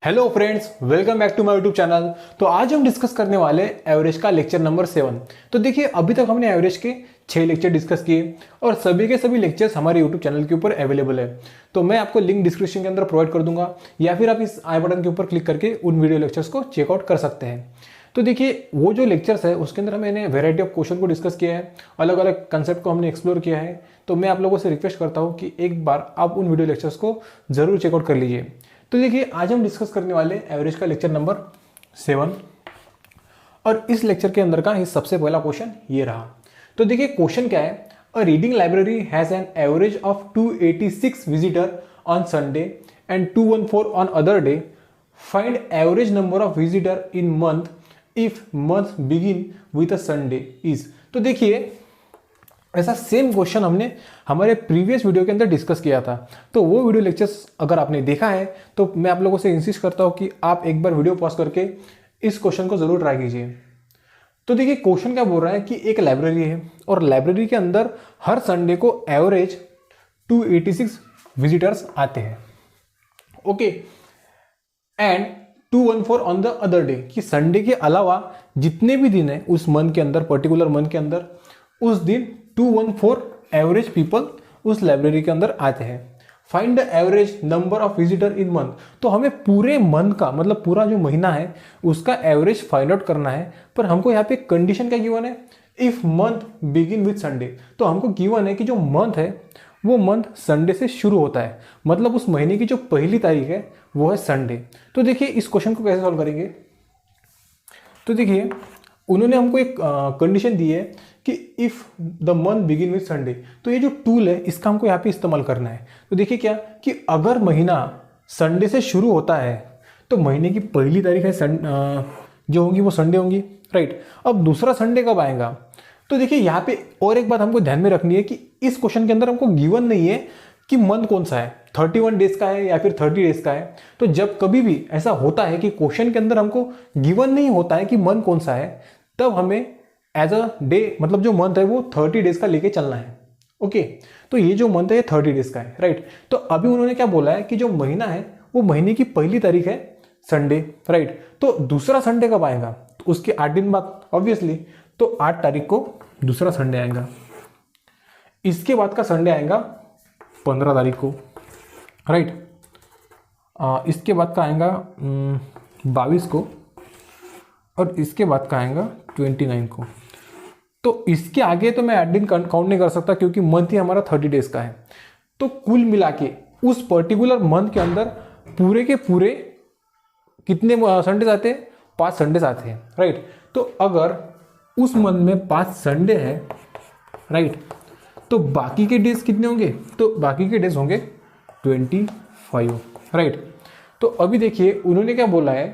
Hello friends, welcome back to my YouTube channel. तो आज हम डिस्कस करने वाले एवरेज का लेक्चर नंबर 7। तो देखिए, अभी तक हमने एवरेज के 6 लेक्चर डिस्कस किए और सभी के सभी लेक्चर्स हमारे यूट्यूब चैनल के ऊपर अवेलेबल है। तो मैं आपको लिंक डिस्क्रिप्शन के अंदर प्रोवाइड कर दूंगा या फिर आप इस आई बटन के ऊपर क्लिक करके उन वीडियो लेक्चर्स को चेकआउट कर सकते हैं। तो देखिए, वो जो लेक्चर्स है उसके अंदर मैंने वेराइटी ऑफ क्वेश्चन को डिस्कस किया है, अलग अलग कंसेप्ट को हमने एक्सप्लोर किया है। तो मैं आप लोगों से रिक्वेस्ट करता हूँ कि एक बार आप उन वीडियो लेक्चर्स को जरूर चेकआउट कर लीजिए। तो देखिए, आज हम डिस्कस करने वाले एवरेज का लेक्चर नंबर 7 और इस लेक्चर के अंदर का सबसे पहला क्वेश्चन ये रहा। तो देखिए, क्वेश्चन क्या है, a reading library has an average of 286 visitor on Sunday and 214 on other day. Find average number of visitor in month if month begin with a Sunday is. तो देखिए, ऐसा सेम क्वेश्चन हमने हमारे previous video के अंदर discuss किया था। तो वो वीडियो लेक्चर्स अगर आपने देखा है तो मैं आप लोगों से इंसिस्ट करता हूं कि आप एक बार वीडियो पॉज करके इस क्वेश्चन को जरूर ट्राई कीजिए। तो देखिए, क्वेश्चन क्या बोल रहा है कि एक लाइब्रेरी है और लाइब्रेरी के अंदर हर संडे को एवरेज 286 विजिटर्स आते हैं। Okay, and 214 on the other day, कि संडे के अलावा जितने भी दिन है उस मंथ के अंदर, पर्टिकुलर मंथ के अंदर, उस दिन 214 एवरेज पीपल उस लाइब्रेरी के अंदर आते हैं। Find the average number of visitor in month. तो हमें पूरे मंथ का, मतलब पूरा जो महीना है उसका एवरेज फाइंड आउट करना है। पर हमको यहाँ पे कंडीशन क्या गिवन है, if month begin with Sunday. तो हमको गिवन है कि जो मंथ है वो मंथ संडे से शुरू होता है, मतलब उस महीने की जो पहली तारीख है वो है संडे। तो देखिए, इस क्वेश्चन को कैसे सॉल्व करेंगे। तो देखिए, उन्होंने हमको एक कंडीशन दी है कि if the month begin with Sunday. तो ये जो टूल है इसका हमको यहाँ पे इस्तेमाल करना है। तो देखिए क्या, कि अगर महीना संडे से शुरू होता है तो महीने की पहली तारीख है जो होंगी वो संडे होंगी, राइट। अब दूसरा संडे कब आएगा। तो देखिए, यहाँ पे और एक बात हमको ध्यान में रखनी है कि इस क्वेश्चन के अंदर हमको गिवन नहीं है कि मंथ कौन सा है, 31 डेज का है या फिर 30 डेज का है। तो जब कभी भी ऐसा होता है कि क्वेश्चन के अंदर हमको गिवन नहीं होता है कि मंथ कौन सा है, तब हमें एज अ डे, मतलब जो मंथ है वो 30 डेज का लेके चलना है। ओके, तो ये जो मंथ है ये 30 डेज का है, राइट। तो अभी उन्होंने क्या बोला है कि जो महीना है वो महीने की पहली तारीख है संडे, राइट। तो दूसरा संडे कब आएगा, तो उसके 8 दिन बाद ऑब्वियसली, तो 8 तारीख को दूसरा संडे आएगा। इसके बाद का संडे आएगा 15 तारीख को, राइट। इसके बाद का आएगा 22 को और इसके बाद का आएगा 29 को। तो इसके आगे तो मैं 8 दिन काउंट नहीं कर सकता क्योंकि मंथ ही हमारा 30 डेज का है। तो कुल मिला के उस पर्टिकुलर मंथ के अंदर पूरे के पूरे कितने संडेज आते हैं, 5 संडेज आते हैं, राइट। तो अगर उस मंथ में 5 संडे है, राइट, तो बाकी के डेज कितने होंगे, तो बाकी के डेज होंगे 25, राइट। तो अभी देखिए, उन्होंने क्या बोला है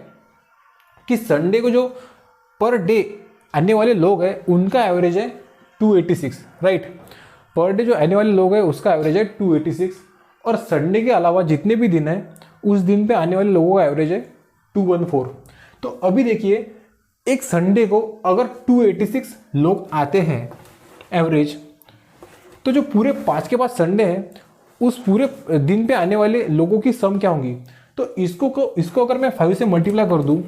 कि संडे को जो पर डे आने वाले लोग हैं उनका एवरेज है 286, राइट। पर डे जो आने वाले लोग हैं उसका एवरेज है 286 और संडे के अलावा जितने भी दिन हैं उस दिन पे आने वाले लोगों का एवरेज है 214। तो अभी देखिए, एक संडे को अगर 286 लोग आते हैं एवरेज, तो जो पूरे 5 के 5 संडे हैं उस पूरे दिन पे आने वाले लोगों की सम क्या होंगी। तो इसको अगर मैं 5 से मल्टीप्लाई कर दूं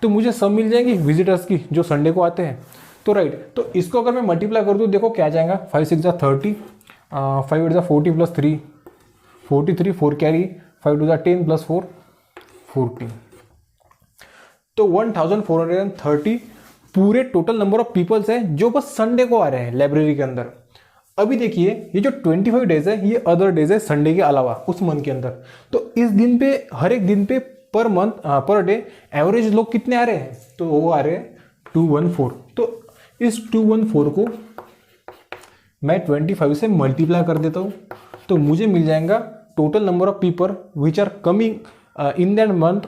तो मुझे सम मिल जाएगी विजिटर्स की जो संडे को आते हैं। तो राइट, तो इसको अगर मैं मल्टीप्लाई कर दूं, देखो क्या आ जाएगा, 5 6 जा 30, 5 8 जा 40 प्लस 3 43, 4 कैरी, 5 2 जा 10 प्लस 4 14। तो 1430 पूरे टोटल नंबर ऑफ पीपल्स है जो बस संडे को आ रहे हैं लाइब्रेरी के अंदर। अभी देखिए, ये जो 25 डेज है ये अदर डेज है संडे के अलावा उस मंथ के अंदर। तो इस दिन पे, हर एक दिन पे per month per day average लोग कितने आ रहे हैं, तो वो आ रहे हैं 214। तो इस 214 को मैं 25 से मल्टीप्लाई कर देता हूँ तो मुझे मिल जाएगा total number of people which are coming in that month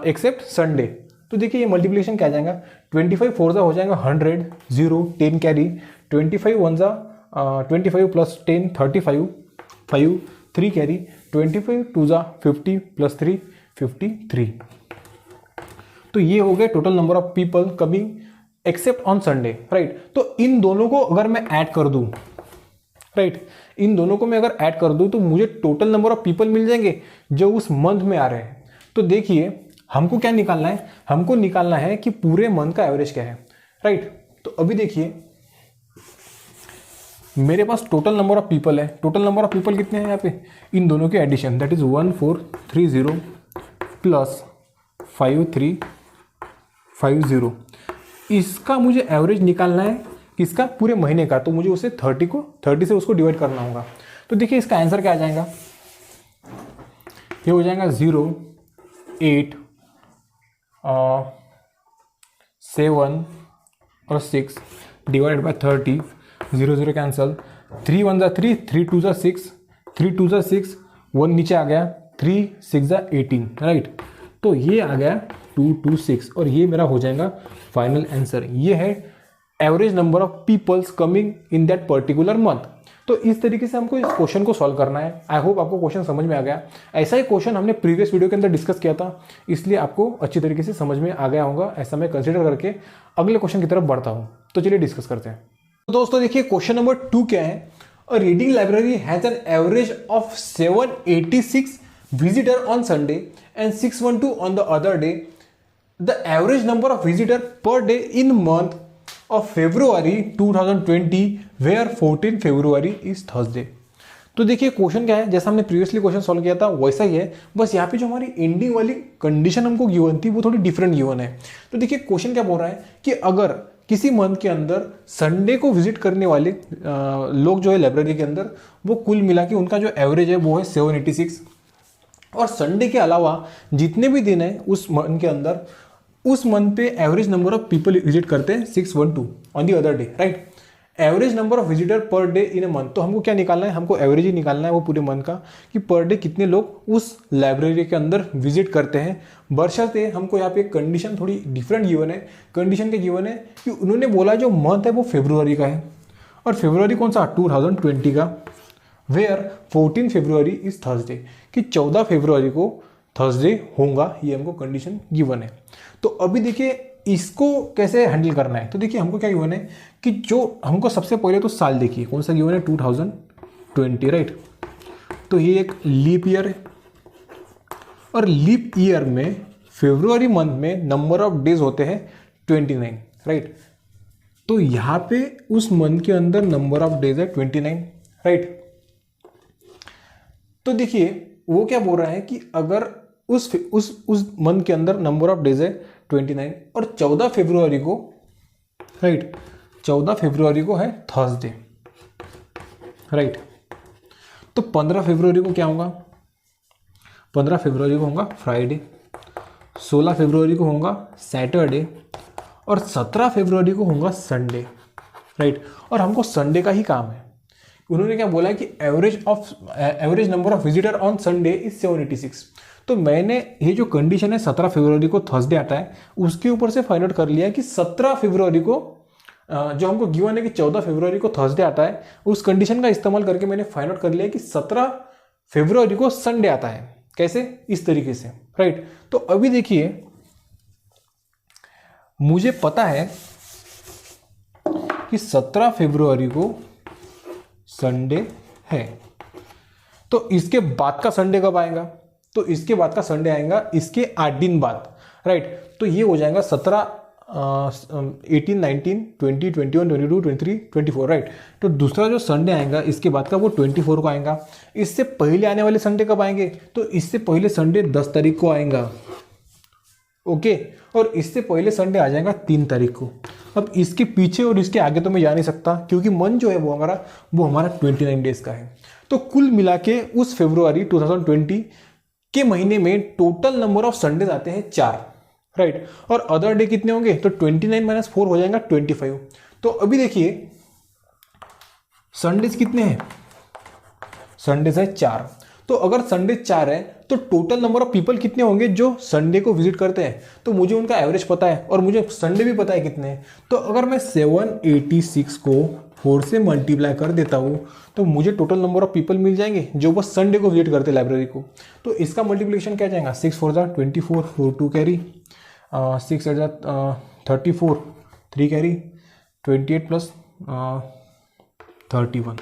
except Sunday. तो देखिए, ये मल्टीप्लिकेशन क्या आ जाएगा, 25 4 हो जाएगा 100, 0 10 कैरी, 25 1 जा 25 प्लस 10 35, 5 3 कैरी, 25 2 जा 50 प्लस 3 53। तो ये हो गए total number of people coming except on Sunday, right. तो इन दोनों को अगर मैं ऐड कर दूं, राइट, इन दोनों को मैं अगर ऐड कर दूं तो मुझे टोटल नंबर ऑफ पीपल मिल जाएंगे जो उस मंथ में आ रहे हैं। तो देखिए हमको क्या निकालना है, हमको निकालना है कि पूरे मंथ का एवरेज क्या है, राइट। तो अभी देखिए मेरे पास टोटल नंबर ऑफ पीपल है, टोटल नंबर ऑफ पीपल कितने हैं यहाँ पे, इन दोनों के एडिशन दैट इज 1430 प्लस 5350, इसका मुझे एवरेज निकालना है किसका, पूरे महीने का। तो मुझे उसे 30 से उसको डिवाइड करना होगा। तो देखिए इसका आंसर क्या आ जाएगा, ये हो जाएगा 0, 8, 7 और 6 डिवाइडेड बाय 30, 0 0 कैंसल, 3 1 3, 3 2 6, 3 2 6, 1 नीचे आ गया, 3 6 18, राइट। तो ये आ गया 226 और ये मेरा हो जाएगा फाइनल आंसर। ये है average number of peoples coming in that particular month. तो इस तरीके से हमको इस क्वेश्चन को सॉल्व करना है। आई होप आपको क्वेश्चन समझ में आ गया। ऐसा ही क्वेश्चन हमने प्रीवियस वीडियो के अंदर डिस्कस किया था, इसलिए आपको अच्छी तरीके से समझ में आ गया होगा, ऐसा मैं कंसिडर करके अगले क्वेश्चन की तरफ बढ़ता हूँ। तो चलिए डिस्कस करते हैं। तो दोस्तों देखिए क्वेश्चन नंबर 2 क्या है, a reading library has an average of 786 visitor on Sunday and 612 on the other day. The average number of visitor per day in month of February 2020 where 14 February is Thursday. तो देखिए question क्या है, जैसा हमने previously question solve किया था वैसा ही है, बस यहाँ पे जो हमारी एंडिंग वाली कंडीशन हमको गिवन थी वो थोड़ी डिफरेंट गिवन है। तो देखिए क्वेश्चन क्या बोल रहा है कि अगर किसी मंथ के अंदर संडे को विजिट करने वाले लोग जो है लाइब्रेरी के अंदर, वो कुल मिला के उनका जो एवरेज है वो है 786, और संडे के अलावा जितने भी दिन है उस मंथ के अंदर, उस मंथ पे average number of people visit करते हैं 612 on the other day, right. Average number of visitor per day in a month, तो हमको क्या निकालना है, हमको एवरेज ही निकालना है वो पूरे मंथ का, कि पर डे कितने लोग उस लाइब्रेरी के अंदर विजिट करते हैं। बशर्ते हमको यहाँ पे कंडीशन थोड़ी डिफरेंट गिवन है। कंडीशन के गिवन है कि उन्होंने बोला जो मंथ है वो फेब्रुवरी का है, और फेब्रुवरी कौन सा, 2020 का, वेयर 14 फरवरी इज थर्सडे, कि 14 फरवरी को थर्सडे होगा, ये हमको कंडीशन गिवन है। तो अभी देखिए इसको कैसे हैंडल करना है। तो देखिए हमको क्या गिवन है कि जो हमको सबसे पहले तो साल देखिए कौन सा गिवन है, 2020, राइट। तो ये एक लीप ईयर है, और लीप ईयर में फरवरी मंथ में नंबर ऑफ डेज होते हैं 29, राइट। तो यहाँ पे उस मंथ के अंदर नंबर ऑफ डेज है 29, राइट। तो देखिए वो क्या बोल रहा है कि अगर उस मंथ के अंदर नंबर ऑफ डेज है 29 और 14 फरवरी को, राइट, 14 फरवरी को है थर्सडे, राइट। तो 15 फरवरी को क्या होगा, 15 फरवरी को होगा फ्राइडे, 16 फरवरी को होगा सैटरडे, और 17 फरवरी को होगा संडे, राइट। और हमको संडे का ही काम है। उन्होंने क्या बोला कि average number of visitor on Sunday is 786। तो मैंने ये जो कंडीशन है 17 फरवरी को थर्सडे आता है, उसके ऊपर से फाइंड आउट कर लिया कि 17 फरवरी को जो हमको गिवन है कि 14 फरवरी को थर्सडे आता है, उस कंडीशन का इस्तेमाल करके मैंने फाइंड आउट कर लिया कि 17 फरवरी को संडे आता है। कैसे, इस तरीके से, राइट। तो अभी देखिए मुझे पता है कि 17 फरवरी को संडे है, तो इसके बाद का संडे कब आएगा, तो इसके बाद का संडे आएगा इसके 8 दिन बाद, राइट। तो ये हो जाएगा 17, 18, 19, 20, 21, 22, 23, 24, राइट। तो दूसरा जो संडे आएगा इसके बाद का वो 24 को आएगा। इससे पहले आने वाले संडे कब आएंगे, तो इससे पहले संडे 10 तारीख को आएगा, ओके। और इससे पहले संडे आ जाएगा 3 तारीख को। अब इसके पीछे और इसके आगे तो मैं जा नहीं सकता, क्योंकि मंथ जो है वो हमारा 29 डेज का है। तो कुल मिला के उस फरवरी 2020 के महीने में टोटल नंबर ऑफ संडेज आते हैं 4, राइट। और अदर डे कितने होंगे, तो 29 - 4 हो जाएगा 25। तो अभी देखिए संडेज कितने हैं, संडेज है 4। तो अगर संडे 4 है तो टोटल नंबर ऑफ पीपल कितने होंगे जो संडे को विजिट करते हैं, तो मुझे उनका एवरेज पता है और मुझे संडे भी पता है कितने हैं। तो अगर मैं 786 को 4 से मल्टीप्लाई कर देता हूँ तो मुझे टोटल नंबर ऑफ पीपल मिल जाएंगे जो बस संडे को विजिट करते हैं लाइब्रेरी को। तो इसका मल्टीप्लिकेशन क्या जाएगा, 6 4 जा 24, 4 2 कैरी, 6 8 जा 34, 3 कैरी, 28 प्लस 31।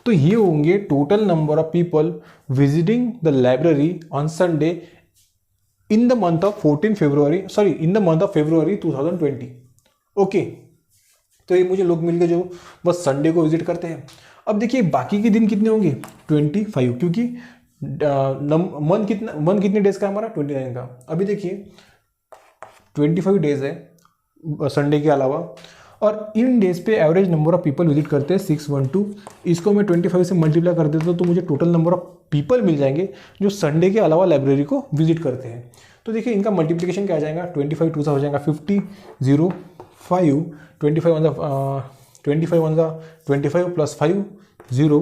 तो ये होंगे total number of people visiting the library on Sunday in the month of 2020। Okay, तो ये मुझे लोग मिल गए जो बस संडे को विजिट करते हैं। अब देखिए बाकी के दिन कितने होंगे, 25, क्योंकि मंथ कितने डेज का है हमारा, 29 का। अभी देखिए 25 डेज है संडे के अलावा, और इन डेज पे average number of people visit करते हैं 612। इसको मैं 25 से मल्टीप्लाई कर देता हूँ तो मुझे टोटल नंबर ऑफ पीपल मिल जाएंगे जो संडे के अलावा लाइब्रेरी को विजिट करते हैं। तो देखिए इनका मल्टीप्लिकेशन क्या आ जाएगा, 25 टू सा हो जाएगा 50, 0, 5, 25 वन सा 25 प्लस 5, 0,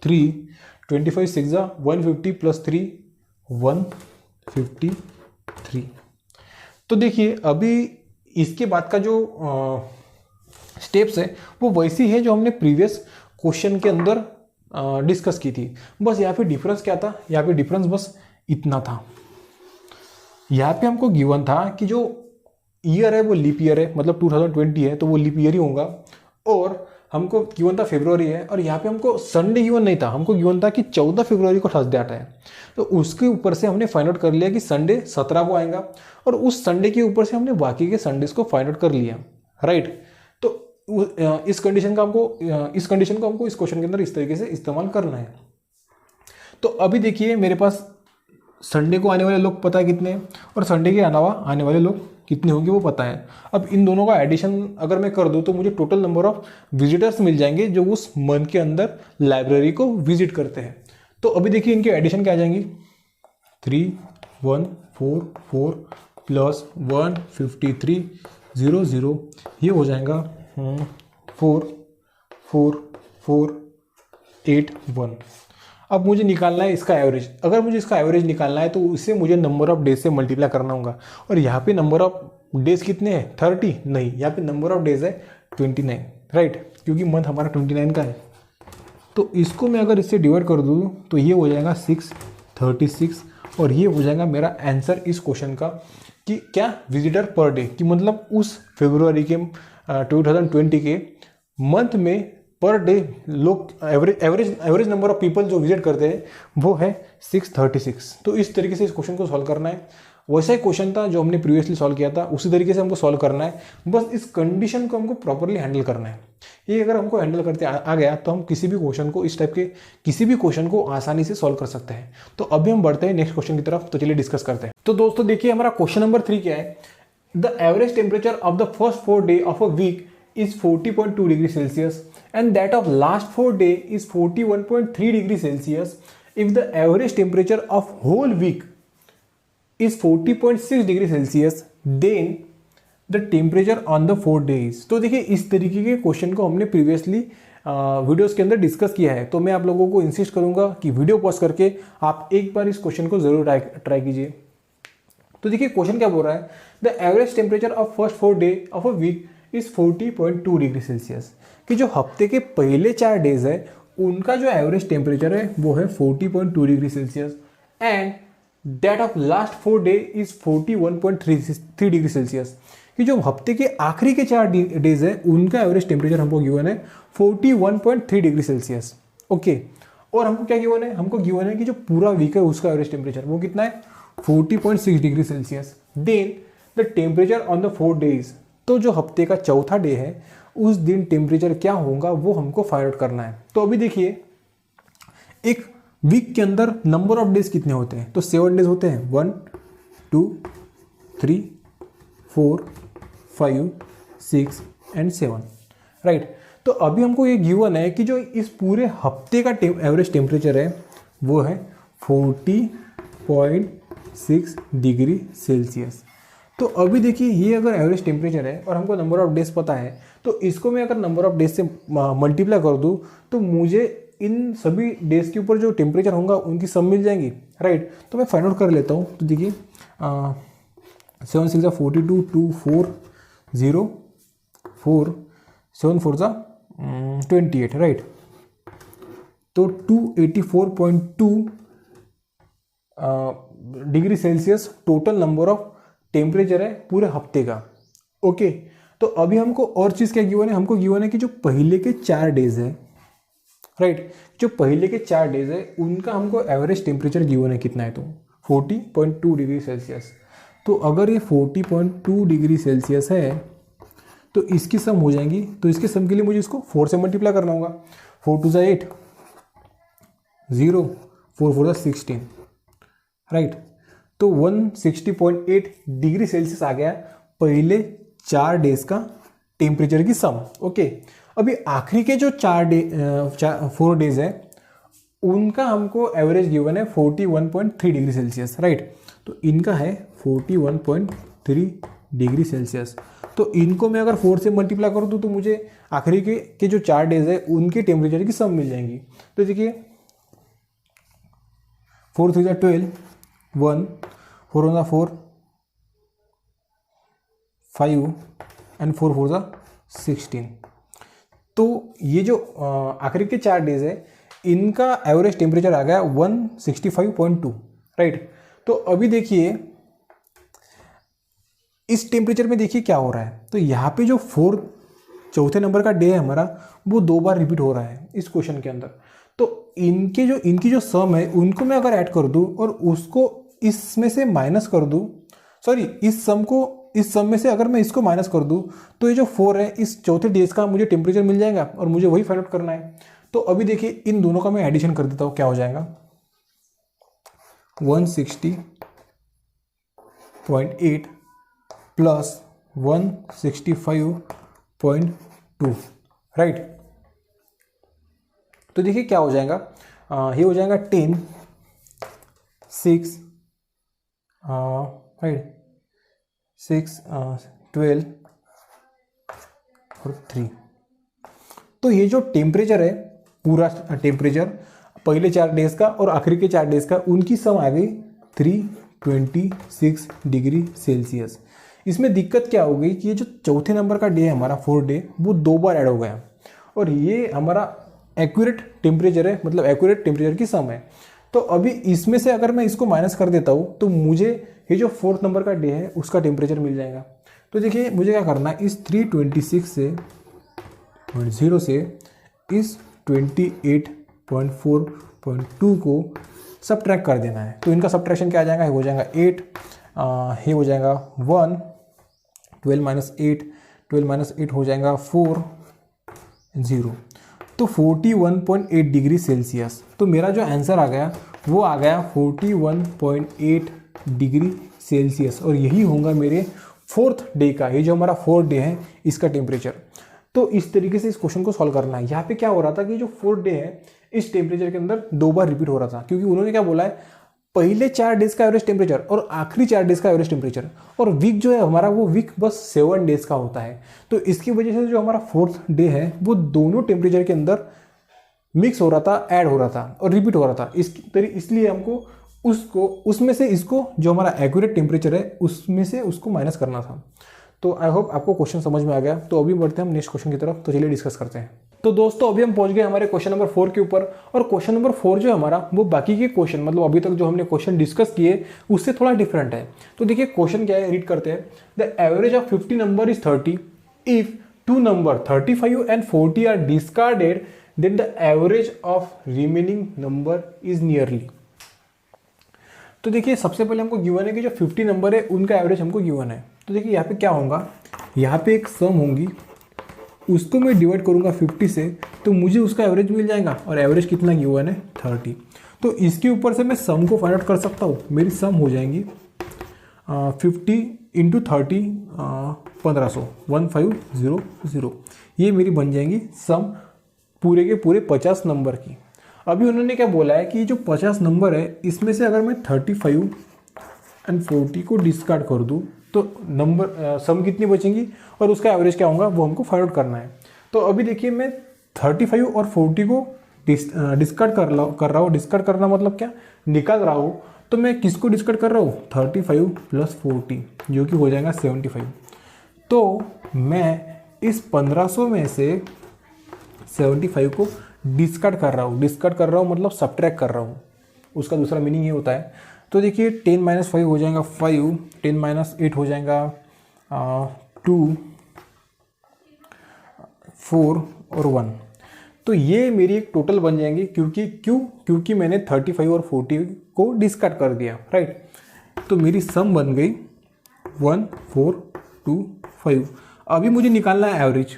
3, 25 6 सा 150 प्लस 3, 153। तो देखिए अभी इसके बाद का जो स्टेप्स है वो वैसी है जो हमने प्रीवियस क्वेश्चन के अंदर डिस्कस की थी। बस यहाँ पे डिफरेंस क्या था, यहाँ पे डिफरेंस बस इतना था। यहाँ पे हमको गिवन था कि जो ईयर है वो लीप ईयर है, मतलब 2020 है तो वो लीप ईयर ही होगा, और हमको गिवन था फरवरी है, और यहाँ पे हमको संडे गिवन नहीं था, हमको गिवन था कि 14 फरवरी को थर्सडे आता है। तो उसके ऊपर से हमने फाइंड आउट कर लिया कि संडे 17 को आएगा, और उस संडे के ऊपर से हमने बाकी के संडेज को फाइंड आउट कर लिया, राइट। तो इस कंडीशन को हमको इस क्वेश्चन के अंदर इस तरीके से इस्तेमाल करना है। तो अभी देखिए मेरे पास संडे को आने वाले लोग पता है कितने हैं, और संडे के अलावा आने वाले लोग कितने होंगे वो पता है। अब इन दोनों का एडिशन अगर मैं कर दूं तो मुझे टोटल नंबर ऑफ विजिटर्स मिल जाएंगे जो उस मंथ के अंदर लाइब्रेरी को विजिट करते हैं। तो अभी देखिए इनके एडिशन क्या आ जाएंगी, 3144 प्लस 153 00, ये हो जाएगा 44481। अब मुझे निकालना है इसका एवरेज। अगर मुझे इसका एवरेज निकालना है तो इसे मुझे नंबर ऑफ डेज से मल्टीप्लाई करना होगा, और यहाँ पे नंबर ऑफ डेज कितने हैं, 30 नहीं, यहाँ पे नंबर ऑफ डेज है 29, राइट, क्योंकि मंथ हमारा 29 का है। तो इसको मैं अगर इससे डिवाइड कर दूँ तो ये हो जाएगा 636, और ये हो जाएगा मेरा आंसर इस क्वेश्चन का कि क्या विजिटर पर डे, कि मतलब उस फरवरी के 2020 के मंथ में पर डे लोग एवरेज नंबर ऑफ पीपल जो विजिट करते हैं वो है 636। तो इस तरीके से इस क्वेश्चन को सॉल्व करना है। वैसा ही क्वेश्चन था जो हमने प्रीवियसली सॉल्व किया था, उसी तरीके से हमको सॉल्व करना है। बस इस कंडीशन को हमको प्रॉपरली हैंडल करना है। ये अगर हमको हैंडल करते आ गया तो हम किसी भी क्वेश्चन को, इस टाइप के किसी भी क्वेश्चन को आसानी से सॉल्व कर सकते हैं। तो अभी हम बढ़ते हैं नेक्स्ट क्वेश्चन की तरफ, तो चलिए डिस्कस करते हैं। तो दोस्तों देखिए हमारा क्वेश्चन नंबर 3 क्या है, the average temperature of the first 4 day of a week is 40.2 degree Celsius and that of last 4 day is 41.3 degree Celsius. If the average temperature of whole week is 40.6 degree Celsius, then the temperature on the 4 days। तो देखिए इस तरीके के question को हमने previously videos के अंदर discuss किया है। तो मैं आप लोगों को इंसिस्ट करूंगा कि वीडियो पॉज करके आप एक बार इस क्वेश्चन को जरूर ट्राई कीजिए। तो देखिए क्वेश्चन क्या बोल रहा है, the average temperature of first 4 day of a week is 40.2 degree Celsius, कि जो हफ्ते के पहले 4 डेज है उनका जो एवरेज टेम्परेचर है वो है 40.2 degree Celsius, and that of last 4 day is 41.3 degree Celsius, कि जो हफ्ते के आखिरी के 4 डेज है उनका एवरेज टेम्परेचर हमको गिवन है 41.3 डिग्री सेल्सियस। ओके, और हमको क्या गिवन है, हमको गिवन है कि जो पूरा वीक है उसका एवरेज टेम्परेचर वो कितना है 40.6 degree Celsius. Then the temperature on the 4 days, तो जो हफ्ते का चौथा डे है उस दिन टेम्परेचर क्या होगा वो हमको फाइंड आउट करना है। तो अभी देखिए एक वीक के अंदर नंबर ऑफ डेज कितने होते हैं, तो 7 डेज होते हैं, 1 2 3 4 5 6 एंड 7, राइट। तो अभी हमको ये गिवन है कि जो इस पूरे हफ्ते का एवरेज टेम्परेचर है वो है 40.6 डिग्री सेल्सियस। तो अभी देखिए ये अगर एवरेज टेम्परेचर है और हमको नंबर ऑफ डेज पता है, तो इसको मैं अगर नंबर ऑफ डेज से मल्टीप्लाई कर दूँ तो मुझे इन सभी डेज के ऊपर जो टेम्परेचर होगा उनकी सम मिल जाएंगी, राइट। तो मैं फाइंड आउट कर लेता हूँ। तो देखिए 7 6 42 2 4 0 4 7 4 28, राइट। तो 284.2 degree Celsius total number of temperature है पूरे हफ्ते का। ओके, तो अभी हमको और चीज़ क्या गिवन है, हमको गिवन है कि जो पहले के 4 डेज है, राइट, जो पहले के 4 डेज है उनका हमको एवरेज टेम्परेचर गिवन है कितना है, तो 40.2 डिग्री सेल्सियस। तो अगर ये 40.2 डिग्री सेल्सियस है तो इसकी सम हो जाएंगी, तो इसके सम के लिए मुझे इसको 4 से मल्टीप्लाई करना होगा। 4 2 8, 0, 4 4 16, राइट। तो 160.8 डिग्री सेल्सियस आ गया पहले 4 डेज का टेम्परेचर की सम। ओके, अभी आखिरी के जो 4 डेज है उनका हमको एवरेज गिवन है 41.3 डिग्री सेल्सियस, राइट। तो इनका है 41.3 डिग्री सेल्सियस। तो इनको मैं अगर 4 से मल्टीप्लाई कर दूँ तो मुझे आखिरी के जो 4 डेज है उनके टेम्परेचर की सम मिल जाएंगी। तो देखिए 4 3 12, 1, 4 1 4, 5 एंड 4 4 16। तो ये जो आखिरी के 4 डेज है इनका एवरेज टेम्परेचर आ गया 165.2, राइट। तो अभी देखिए इस टेम्परेचर में देखिए क्या हो रहा है। तो यहाँ पे जो चौथे नंबर का डे है हमारा वो 2 बार रिपीट हो रहा है इस क्वेश्चन के अंदर। तो इनकी जो सम है उनको मैं अगर ऐड कर दूं और उसको इसमें से माइनस कर दूं, सॉरी इस सम में से अगर मैं इसको माइनस कर दूं तो ये जो 4 है इस चौथे डेज का मुझे टेम्परेचर मिल जाएगा और मुझे वही फाइंड आउट करना है। तो अभी देखिए इन दोनों का मैं एडिशन कर देता हूँ, क्या हो जाएगा 160.8 प्लस 165.2, राइट। तो देखिए क्या हो जाएगा, ये हो जाएगा 10, 6, राइट, 6, 12 और 3। तो ये जो टेम्परेचर है पूरा टेम्परेचर पहले 4 डेज का और आखिरी के 4 डेज का उनकी सम आ गई 326 डिग्री सेल्सियस। इसमें दिक्कत क्या हो गई कि ये जो चौथे नंबर का डे है हमारा 4 डे वो 2 बार ऐड हो गया और ये हमारा एक्यूरेट टेम्परेचर है, मतलब एक्यूरेट टेम्परेचर की सम है। तो अभी इसमें से अगर मैं इसको माइनस कर देता हूँ तो मुझे ये जो 4th नंबर का डे है उसका टेम्परेचर मिल जाएगा। तो देखिए मुझे क्या करना है, इस 326 से 0 से इस 28.4.2 को सबट्रैक्ट कर देना है। तो इनका सबट्रैक्शन क्या आ जाएगा, हो जाएगा 8, ये हो जाएगा 1, 12 माइनस 8, 12 माइनस 8 हो जाएगा 4, 0। तो 41.8 डिग्री सेल्सियस। तो मेरा जो आंसर आ गया वो आ गया 41.8 डिग्री सेल्सियस और यही होगा मेरे 4th डे का, ये जो हमारा 4th डे है इसका टेम्परेचर। तो इस तरीके से इस क्वेश्चन को सॉल्व करना है। यहाँ पे क्या हो रहा था कि जो 4th डे है इस टेम्परेचर के अंदर 2 बार रिपीट हो रहा था, क्योंकि उन्होंने क्या बोला है पहले 4 डेज का एवरेज टेम्परेचर और आखिरी 4 डेज का एवरेज टेम्परेचर, और वीक जो है हमारा वो वीक बस 7 डेज का होता है। तो इसकी वजह से जो हमारा 4th डे है वो दोनों टेम्परेचर के अंदर मिक्स हो रहा था, ऐड हो रहा था और रिपीट हो रहा था। इसलिए हमको उसमें से इसको जो हमारा एक्यूरेट टेम्परेचर है उसमें से उसको माइनस करना था। तो आई होप आपको क्वेश्चन समझ में आ गया। तो अभी बढ़ते हैं हम नेक्स्ट क्वेश्चन की तरफ। तो चलिए डिस्कस करते हैं। तो दोस्तों अभी हम पहुंच गए हमारे क्वेश्चन नंबर 4 के ऊपर, और क्वेश्चन नंबर 4 जो है हमारा वो बाकी के क्वेश्चन, मतलब अभी तक जो हमने क्वेश्चन डिस्कस किए उससे थोड़ा डिफरेंट है। तो देखिए क्वेश्चन क्या है, रीड करते हैं। The average of 50 number is 30 if 2 number 35 and 40 are discarded then the average of remaining number is nearly. तो देखिए सबसे पहले हमको गिवन है कि जो 50 नंबर है उनका एवरेज हमको गिवन है। तो देखिए यहाँ पे क्या होगा, यहाँ पे एक सम होंगी, उसको मैं डिवाइड करूँगा 50 से तो मुझे उसका एवरेज मिल जाएगा, और एवरेज कितना गिवन है 30। तो इसके ऊपर से मैं सम को फाइंड आउट कर सकता हूँ। मेरी सम हो जाएंगी 50 इंटू 30 1500 1500, ये मेरी बन जाएंगी सम पूरे के पूरे 50 नंबर की। अभी उन्होंने क्या बोला है कि जो 50 नंबर है इसमें से अगर मैं 35 एंड 40 को डिस्कार्ड कर दूँ तो नंबर सम कितनी बचेंगी और उसका एवरेज क्या होगा वो हमको फाइंड आउट करना है। तो अभी देखिए मैं 35 और 40 को डिस्कार्ड कर रहा हूँ। डिस्कार्ड करना मतलब क्या, निकाल रहा हूँ। तो मैं किसको डिस्कार्ड कर रहा हूँ, 35 प्लस 40 जो कि हो जाएगा 75। तो मैं इस 1500 में से 75 को डिस्कार्ड कर रहा हूँ। डिस्कार्ड कर रहा हूँ मतलब सब्ट्रैक्ट कर रहा हूँ, उसका दूसरा मीनिंग ये होता है। तो देखिए 10 माइनस 5 हो जाएगा 5, 10 माइनस 8 हो जाएगा 2, 4 और 1। तो ये मेरी एक टोटल बन जाएंगी, क्योंकि मैंने 35 और 40 को डिस्कार्ड कर दिया, राइट। तो मेरी सम बन गई 1425। अभी मुझे निकालना है एवरेज।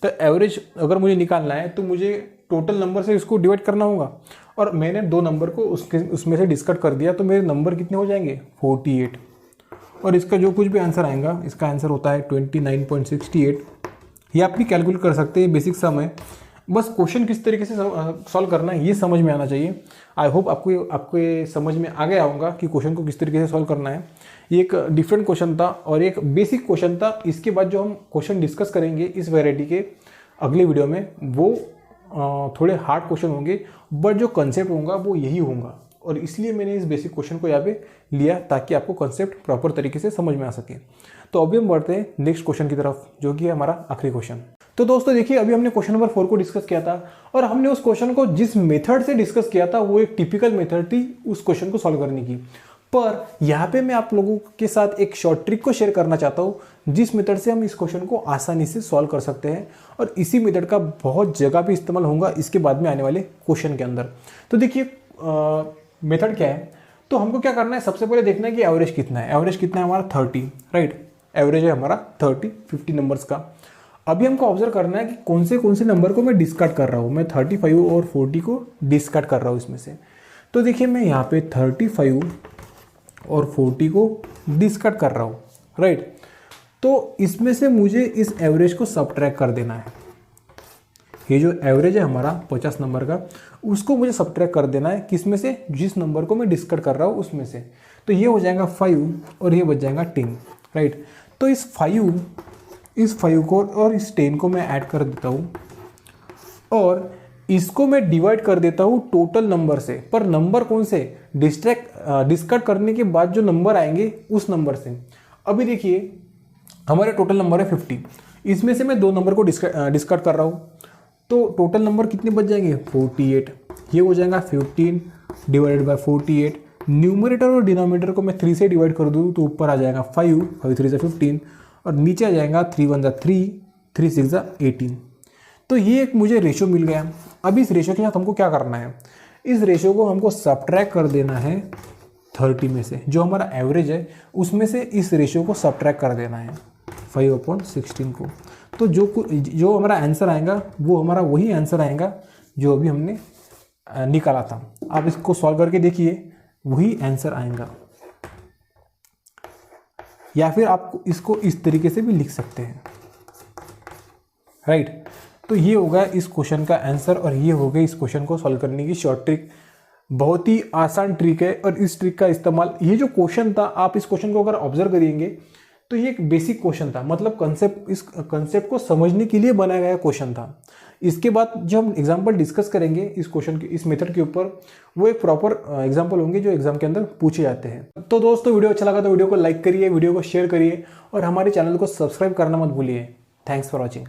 तो एवरेज अगर मुझे निकालना है तो मुझे टोटल नंबर से इसको डिवाइड करना होगा, और मैंने 2 नंबर को उसमें से डिस्कार्ड कर दिया, तो मेरे नंबर कितने हो जाएंगे 48। और इसका जो कुछ भी आंसर आएगा, इसका आंसर होता है 29.68। ये आप भी कैलकुलेट कर सकते हैं, बेसिक सम है। बस क्वेश्चन किस तरीके से सॉल्व करना है ये समझ में आना चाहिए। आई होप आपको ये समझ में आ गया होगा कि क्वेश्चन को किस तरीके से सॉल्व करना है। ये एक डिफरेंट क्वेश्चन था और एक बेसिक क्वेश्चन था। इसके बाद जो हम क्वेश्चन डिस्कस करेंगे इस वैरायटी के अगले वीडियो में, वो थोड़े हार्ड क्वेश्चन होंगे, बट जो कंसेप्ट होगा वो यही होगा, और इसलिए मैंने इस बेसिक क्वेश्चन को यहाँ पे लिया ताकि आपको कंसेप्ट प्रॉपर तरीके से समझ में आ सके। तो अभी हम बढ़ते हैं नेक्स्ट क्वेश्चन की तरफ, जो कि है हमारा आखिरी क्वेश्चन। तो दोस्तों देखिए, अभी हमने क्वेश्चन नंबर 4 को डिस्कस किया था, और हमने उस क्वेश्चन को जिस मेथड से डिस्कस किया था वो एक टिपिकल मेथड थी उस क्वेश्चन को सॉल्व करने की। पर यहाँ पे मैं आप लोगों के साथ एक शॉर्ट ट्रिक को शेयर करना चाहता हूँ, जिस मेथड से हम इस क्वेश्चन को आसानी से सॉल्व कर सकते हैं, और इसी मेथड का बहुत जगह पे इस्तेमाल होगा इसके बाद में आने वाले क्वेश्चन के अंदर। तो देखिए मेथड क्या है। तो हमको क्या करना है, सबसे पहले देखना है कि एवरेज कितना है। एवरेज कितना है हमारा 30, राइट। एवरेज है हमारा 50 नंबर्स का। अभी हमको ऑब्जर्व करना है कि कौन से नंबर को मैं डिस्कार्ड कर रहा हूँ। मैं 35 और 40 को डिस्कार्ड कर रहा हूँ इसमें से। तो देखिए मैं यहाँ पे 35 और 40 को डिस्कार्ड कर रहा हूँ, राइट। तो इसमें से मुझे इस एवरेज को सबट्रैक्ट कर देना है। ये जो एवरेज है हमारा 50 नंबर का, उसको मुझे सबट्रैक्ट कर देना है किसमें से, जिस नंबर को मैं डिस्कार्ड कर रहा हूँ उसमें से। तो ये हो जाएगा 5 और ये बच जाएगा 10, राइट। तो इस 5 को और इस 10 को मैं ऐड कर देता हूँ, और इसको मैं डिवाइड कर देता हूँ टोटल नंबर से। पर नंबर कौन से, डिस्कार्ड करने के बाद जो नंबर आएंगे उस नंबर से। अभी देखिए हमारे टोटल नंबर है 50, इसमें से मैं 2 नंबर को डिस्कार्ड कर रहा हूँ, तो टोटल नंबर कितने बच जाएंगे 48। ये हो जाएगा 15 डिवाइडेड बाय 48। न्यूमरेटर और डिनोमिनेटर को मैं 3 से डिवाइड कर दूँ तो ऊपर आ जाएगा 5, 5 3 15, और नीचे आ जाएगा 3 1 3, 3 6 18। तो ये एक मुझे रेशो मिल गया। अब इस रेशो के साथ हमको क्या करना है, इस रेशो को हमको सबट्रैक्ट कर देना है 30 में से। जो हमारा एवरेज है उसमें से इस रेशो को सबट्रैक्ट कर देना है 5/16 को। तो जो हमारा आंसर आएगा वो हमारा वही आंसर आएगा जो अभी हमने निकाला था। आप इसको सॉल्व करके देखिए, वही आंसर आएगा। या फिर आप इसको इस तरीके से भी लिख सकते हैं, राइट। तो ये होगा इस क्वेश्चन का आंसर, और ये हो गई इस क्वेश्चन को सॉल्व करने की शॉर्ट ट्रिक। बहुत ही आसान ट्रिक है, और इस ट्रिक का इस्तेमाल, ये जो क्वेश्चन था आप इस क्वेश्चन को अगर ऑब्जर्व करिएंगे तो ये एक बेसिक क्वेश्चन था, मतलब इस कंसेप्ट को समझने के लिए बनाया गया क्वेश्चन था। इसके बाद जो हम एग्जांपल डिस्कस करेंगे इस क्वेश्चन के, इस मेथड के ऊपर, वो एक प्रॉपर एग्जांपल होंगे जो एग्जाम के अंदर पूछे जाते हैं। तो दोस्तों वीडियो अच्छा लगा तो वीडियो को लाइक करिए, वीडियो को शेयर करिए, और हमारे चैनल को सब्सक्राइब करना मत भूलिए। Thanks for watching.